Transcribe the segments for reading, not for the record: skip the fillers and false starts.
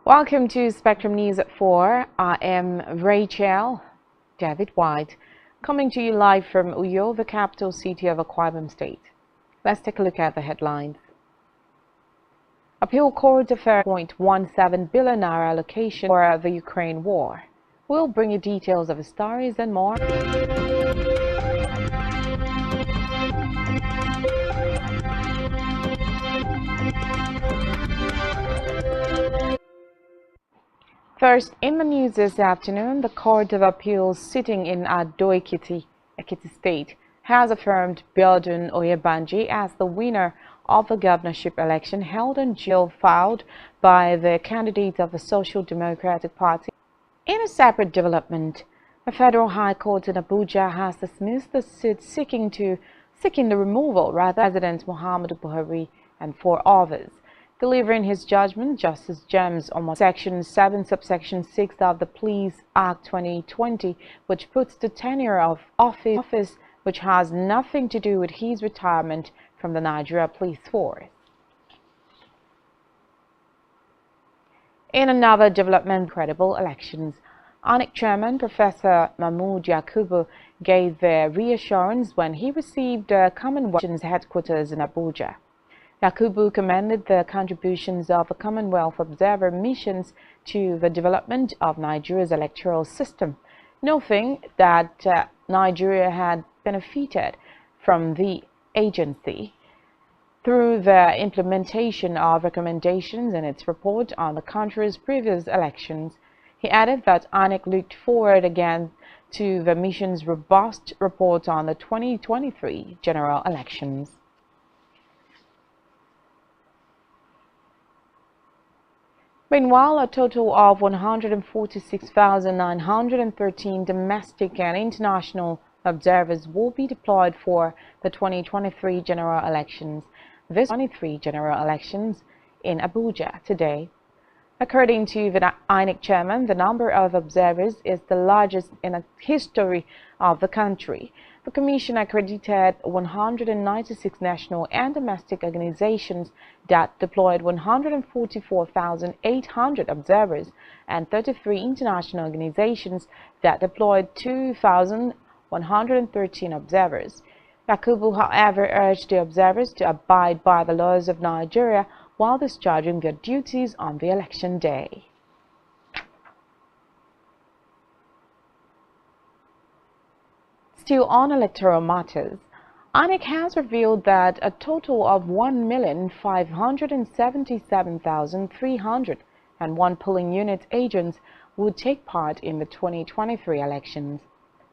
Welcome to Spectrum News at 4. I am Rachel David White, coming to you live from Uyo, the capital city of Akwa Ibom State. Let's take a look at the headlines. Appeal Court Affair .17 billion naira allocation for the Ukraine war. We'll bring you details of the stories and more. First, in the news this afternoon, the Court of Appeals sitting in Ado-Ekiti, Ekiti State, has affirmed Biodun Oyebanji as the winner of the governorship election held on June filed by the candidate of the Social Democratic Party. In a separate development, the Federal High Court in Abuja has dismissed the suit seeking the removal of President Muhammadu Buhari and 4 others. Delivering his judgment, Justice James on Section 7, subsection 6 of the Police Act 2020, which puts the tenure of office which has nothing to do with his retirement from the Nigeria Police Force. In another development, credible elections, INEC Chairman Professor Mahmood Yakubu gave the reassurance when he received the Commonwealth's headquarters in Abuja. Yakubu commended the contributions of the Commonwealth Observer missions to the development of Nigeria's electoral system, noting that Nigeria had benefited from the agency through the implementation of recommendations in its report on the country's previous elections. He added that INEC looked forward again to the mission's robust report on the 2023 general elections. Meanwhile, a total of 146,913 domestic and international observers will be deployed for the 2023 general elections. This 2023 general elections in Abuja today. According to the INEC chairman, the number of observers is the largest in the history of the country. The commission accredited 196 national and domestic organizations that deployed 144,800 observers and 33 international organizations that deployed 2,113 observers. Yakubu, however, urged the observers to abide by the laws of Nigeria while discharging their duties on the election day. Still on electoral matters, INEC has revealed that a total of 1,577,301 polling unit agents would take part in the 2023 elections.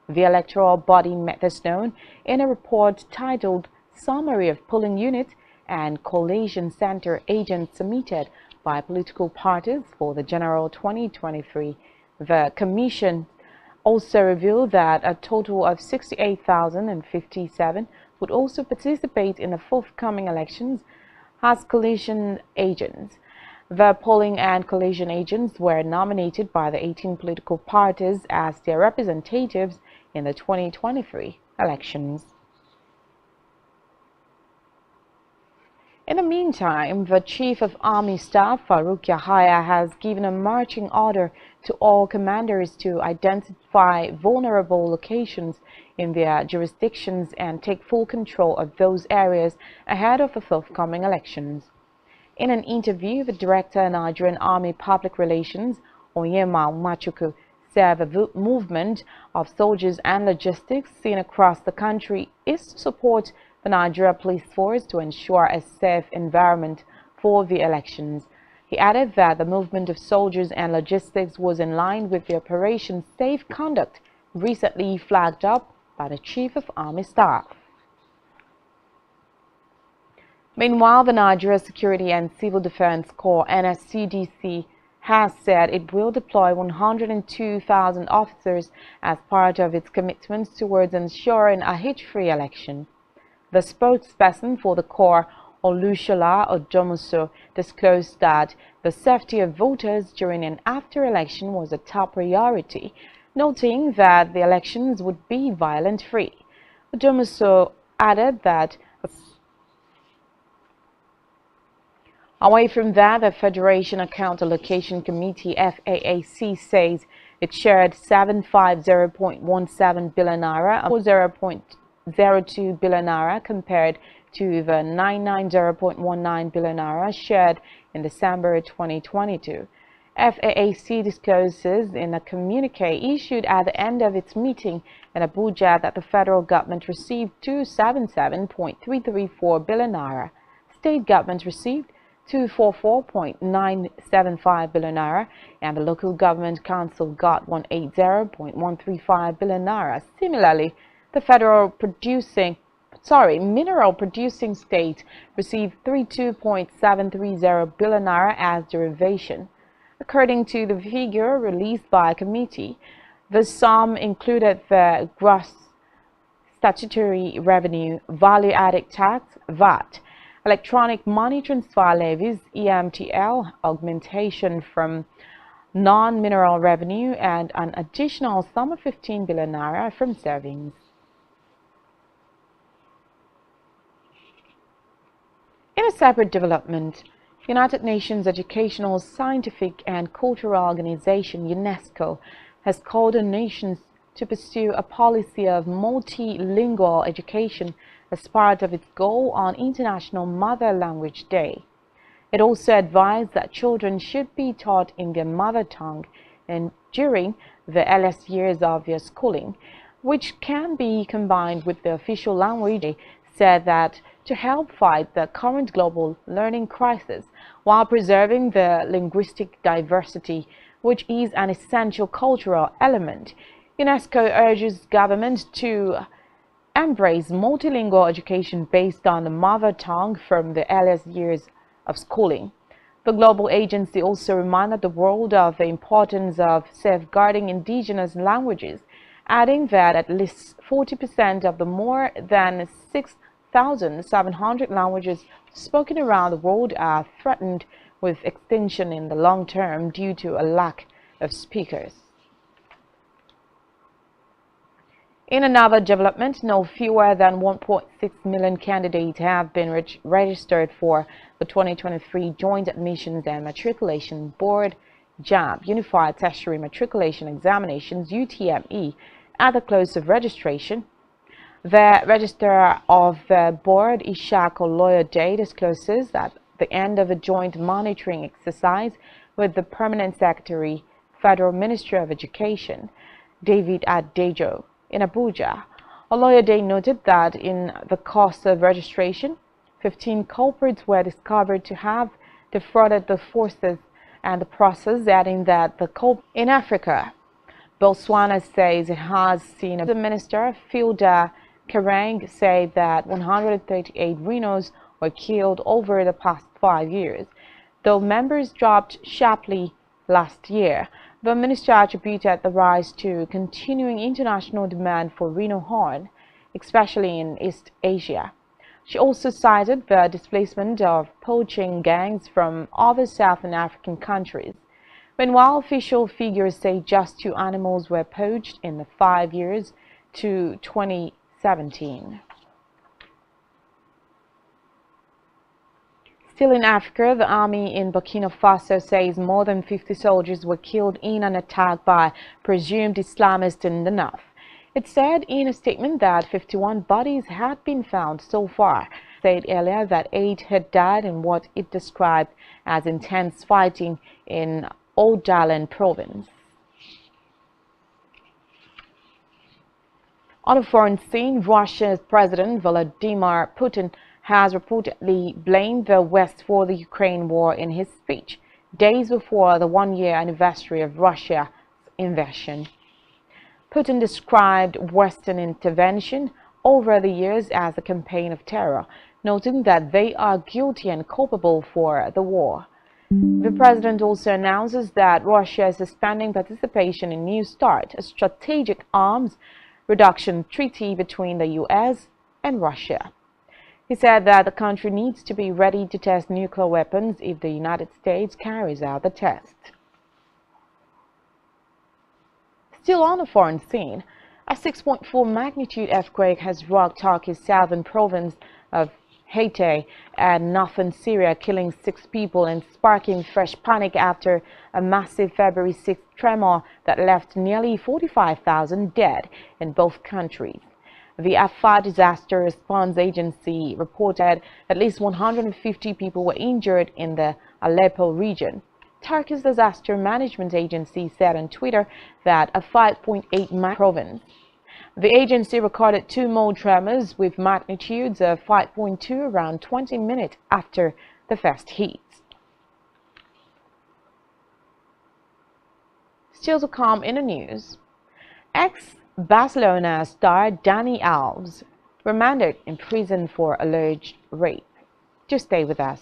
The electoral body made this known in a report titled Summary of Polling Unit and Collation Center Agents submitted by political parties for the general 2023. The Commission also revealed that a total of 68,057 would also participate in the forthcoming elections as collation agents. The polling and collation agents were nominated by the 18 political parties as their representatives in the 2023 elections. In the meantime, the Chief of Army Staff, Farouk Yahaya, has given a marching order to all commanders to identify vulnerable locations in their jurisdictions and take full control of those areas ahead of the forthcoming elections. In an interview, the Director of Nigerian Army Public Relations, Onyema Umachuku, said the movement of soldiers and logistics seen across the country is to support the Nigeria Police Force to ensure a safe environment for the elections. He added that the movement of soldiers and logistics was in line with the Operation Safe Conduct recently flagged up by the Chief of Army Staff. Meanwhile, the Nigeria Security and Civil Defense Corps (NSCDC) has said it will deploy 102,000 officers as part of its commitments towards ensuring a hitch-free election. The spokesperson for the Corps, Olushola Ojomuso, disclosed that the safety of voters during and after election was a top priority, noting that the elections would be violent-free. Ojomuso added that Away from that, the Federation Account Allocation Committee FAAC says it shared 750.17 billion naira or 0.02 billion naira compared to the 990.19 billion naira shared in December 2022. FAAC discloses in a communique issued at the end of its meeting in Abuja that the federal government received 277.334 billion naira. State government received 244.975 billion naira, and the local government council got 180.135 billion naira. Similarly, the mineral producing state received 32.730 billion naira as derivation. According to the figure released by a committee, the sum included the gross statutory revenue, value-added tax, VAT, electronic money transfer levies, EMTL, augmentation from non-mineral revenue, and an additional sum of 15 billion naira from savings. In a separate development, United Nations Educational, Scientific and Cultural Organization (UNESCO) has called on nations to pursue a policy of multilingual education as part of its goal on International Mother Language Day. It also advised that children should be taught in their mother tongue and during the earliest years of their schooling, which can be combined with the official language. They said that to help fight the current global learning crisis while preserving the linguistic diversity, which is an essential cultural element, UNESCO urges governments to embrace multilingual education based on the mother tongue from the earliest years of schooling. The global agency also reminded the world of the importance of safeguarding indigenous languages, adding that at least 40% of the more than 6,700 languages spoken around the world are threatened with extinction in the long term due to a lack of speakers. In another development, no fewer than 1.6 million candidates have been registered for the 2023 Joint Admissions and Matriculation Board JAB Unified Tertiary Matriculation Examinations (UTME) at the close of registration. The Registrar of the Board, Ishaq Oloyede, discloses at the end of a joint monitoring exercise with the Permanent Secretary, Federal Ministry of Education, David Adejo, in Abuja. Oloyede noted that in the course of registration, 15 culprits were discovered to have defrauded the forces and the process, adding that in Africa, Botswana says it has seen the Minister, Filda Karang, say that 138 rhinos were killed over the past 5 years, though members dropped sharply last year. The minister attributed the rise to continuing international demand for rhino horn, especially in East Asia. She also cited the displacement of poaching gangs from other Southern African countries. Meanwhile, official figures say just 2 animals were poached in the 5 years to 2017. Still in Africa, the army in Burkina Faso says more than 50 soldiers were killed in an attack by presumed Islamists in the north. It said in a statement that 51 bodies had been found so far. It said earlier that 8 had died in what it described as intense fighting in Odalan province. On a foreign scene, Russia's President Vladimir Putin has reportedly blamed the West for the Ukraine war in his speech, days before the one-year anniversary of Russia's invasion. Putin described Western intervention over the years as a campaign of terror, noting that they are guilty and culpable for the war. The president also announces that Russia is suspending participation in New START, a strategic arms reduction treaty between the U.S. and Russia. He said that the country needs to be ready to test nuclear weapons if the United States carries out the test. Still on the foreign scene, a 6.4 magnitude earthquake has rocked Turkey's southern province of Haiti and northern Syria, killing 6 people and sparking fresh panic after a massive February 6th tremor that left nearly 45,000 dead in both countries. The Afar Disaster Response Agency reported at least 150 people were injured in the Aleppo region. Turkey's Disaster Management Agency said on Twitter that a 5.8 province. The agency recorded 2 more tremors with magnitudes of 5.2 around 20 minutes after the first hit. Still to come in the news, ex-Barcelona star Dani Alves remanded in prison for alleged rape. Do stay with us.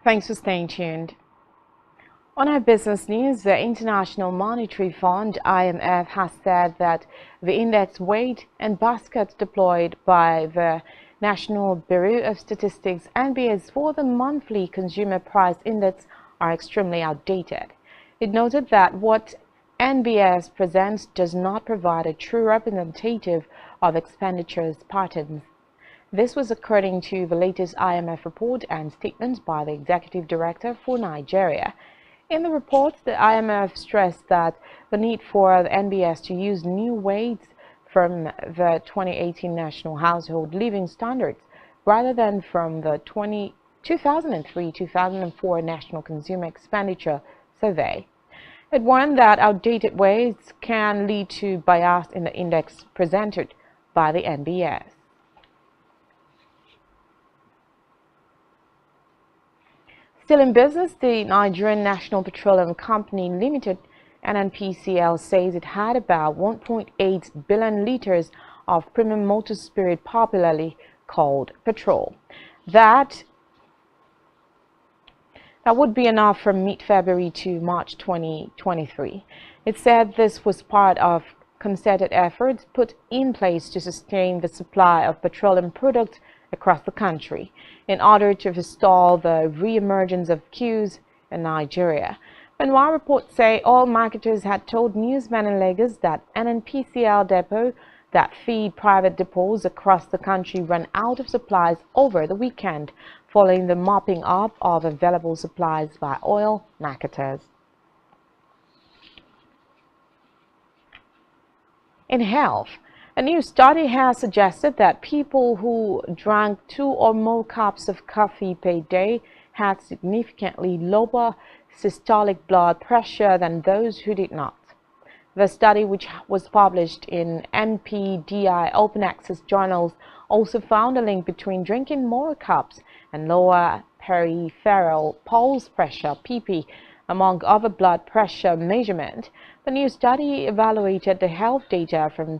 Thanks for staying tuned. On our business news, the International Monetary Fund (IMF) has said that the index weight and baskets deployed by the National Bureau of Statistics (NBS) for the monthly consumer price index are extremely outdated. It noted that what NBS presents does not provide a true representative of expenditures patterns. This was according to the latest IMF report and statements by the Executive Director for Nigeria. In the report, the IMF stressed that the need for the NBS to use new weights from the 2018 National Household Living Standards rather than from the 2003-2004 National Consumer Expenditure Survey. It warned that outdated weights can lead to bias in the index presented by the NBS. Still in business, the Nigerian National Petroleum Company Limited (NNPCL) says it had about 1.8 billion liters of premium motor spirit, popularly called petrol. That would be enough from mid-February to March 2023. It said this was part of concerted efforts put in place to sustain the supply of petroleum products across the country in order to forestall the re-emergence of queues in Nigeria. Meanwhile, reports say oil marketers had told newsmen in Lagos that NNPCL depot that feed private depots across the country ran out of supplies over the weekend, following the mopping up of available supplies by oil marketers. In health, a new study has suggested that people who drank 2 or more cups of coffee per day had significantly lower systolic blood pressure than those who did not. The study, which was published in NPDI open access journals, also found a link between drinking more cups and lower peripheral pulse pressure (PP), among other blood pressure measurements. The new study evaluated the health data from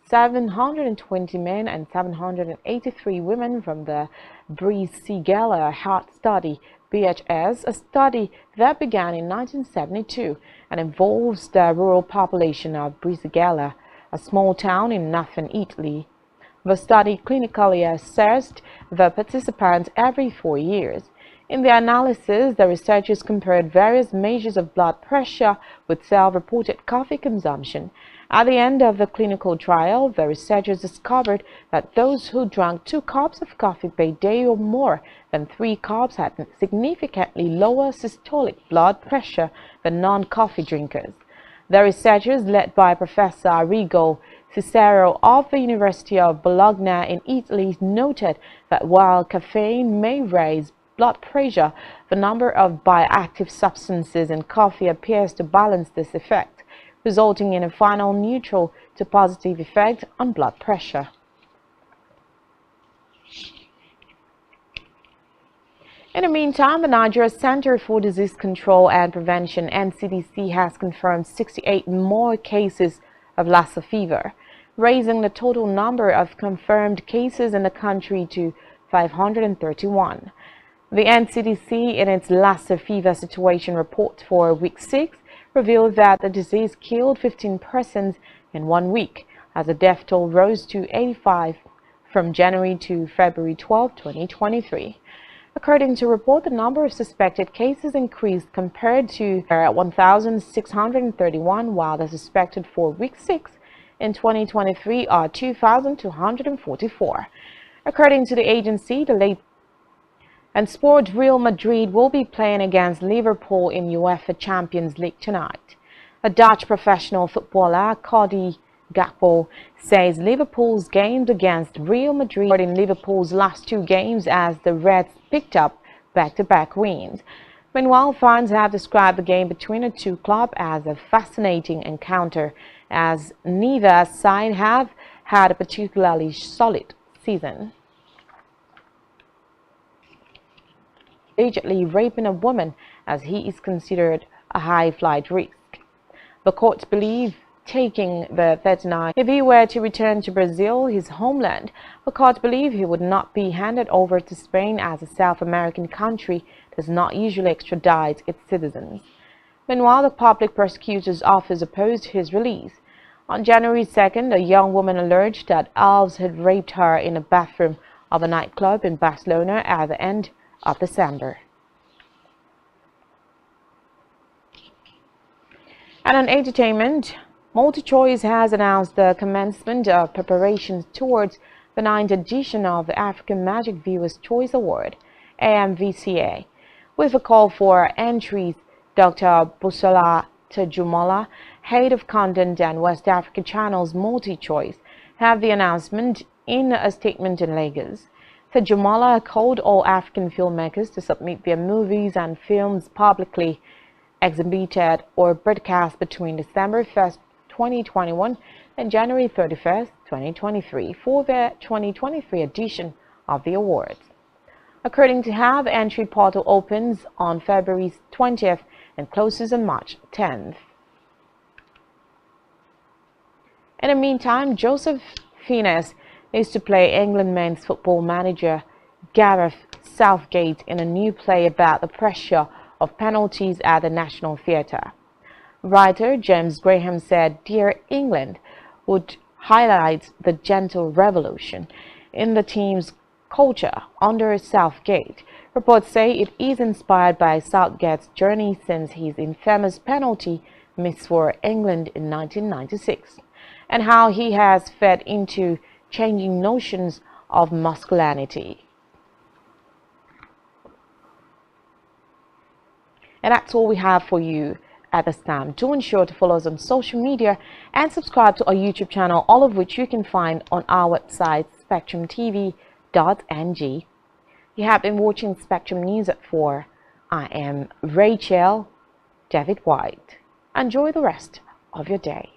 720 men and 783 women from the Brisighella Heart Study (BHS), a study that began in 1972 and involves the rural population of Brisighella, a small town in northern Italy. The study clinically assessed the participants every 4 years. In the analysis, the researchers compared various measures of blood pressure with self-reported coffee consumption. At the end of the clinical trial, the researchers discovered that those who drank 2 cups of coffee per day or more than 3 cups had significantly lower systolic blood pressure than non-coffee drinkers. The researchers, led by Professor Arrigo Cicero of the University of Bologna in Italy, noted that while caffeine may raise blood pressure, the number of bioactive substances in coffee appears to balance this effect, resulting in a final neutral to positive effect on blood pressure. In the meantime, the Nigeria Center for Disease Control and Prevention (NCDC) has confirmed 68 more cases of Lassa fever, raising the total number of confirmed cases in the country to 531. The NCDC, in its Lassa fever situation report for week 6, revealed that the disease killed 15 persons in 1 week, as the death toll rose to 85 from January to February 12, 2023. According to report, the number of suspected cases increased compared to 1,631, while the suspected for week 6 in 2023 are 2,244. According to the agency, sport Real Madrid will be playing against Liverpool in UEFA Champions League tonight. A Dutch professional footballer, Cody Gakpo, says Liverpool's games against Real Madrid in Liverpool's last 2 games as the Reds picked up back-to-back wins. Meanwhile, fans have described the game between the two clubs as a fascinating encounter, as neither side have had a particularly solid season. Allegedly raping a woman, as he is considered a high-flight risk. The courts believe taking the 39. If he were to return to Brazil, his homeland, the court believe he would not be handed over to Spain, as a South American country does not usually extradite its citizens. Meanwhile, the public prosecutor's office opposed his release. On January 2nd, a young woman alleged that elves had raped her in a bathroom of a nightclub in Barcelona at the end of December. And on entertainment, MultiChoice has announced the commencement of preparations towards the 9th edition of the African Magic Viewers' Choice Award, AMVCA. With a call for entries, Dr. Busola Tejumola, head of content and West Africa Channel's MultiChoice, had the announcement in a statement in Lagos. Tejumola called all African filmmakers to submit their movies and films publicly exhibited or broadcast between December 1st, 2021 and January 31st, 2023 for the 2023 edition of the awards. According to how the entry portal opens on February 20th and closes on March 10th. In the meantime, Joseph Fiennes is to play England men's football manager Gareth Southgate in a new play about the pressure of penalties at the National Theatre. Writer James Graham said Dear England would highlight the gentle revolution in the team's culture under Southgate. Reports say it is inspired by Southgate's journey since his infamous penalty miss for England in 1996, and how he has fed into changing notions of masculinity. And that's all we have for you at this time. Do ensure to follow us on social media and subscribe to our YouTube channel, all of which you can find on our website spectrumtv.ng. You have been watching Spectrum News at 4. I am Rachel David White. Enjoy the rest of your day.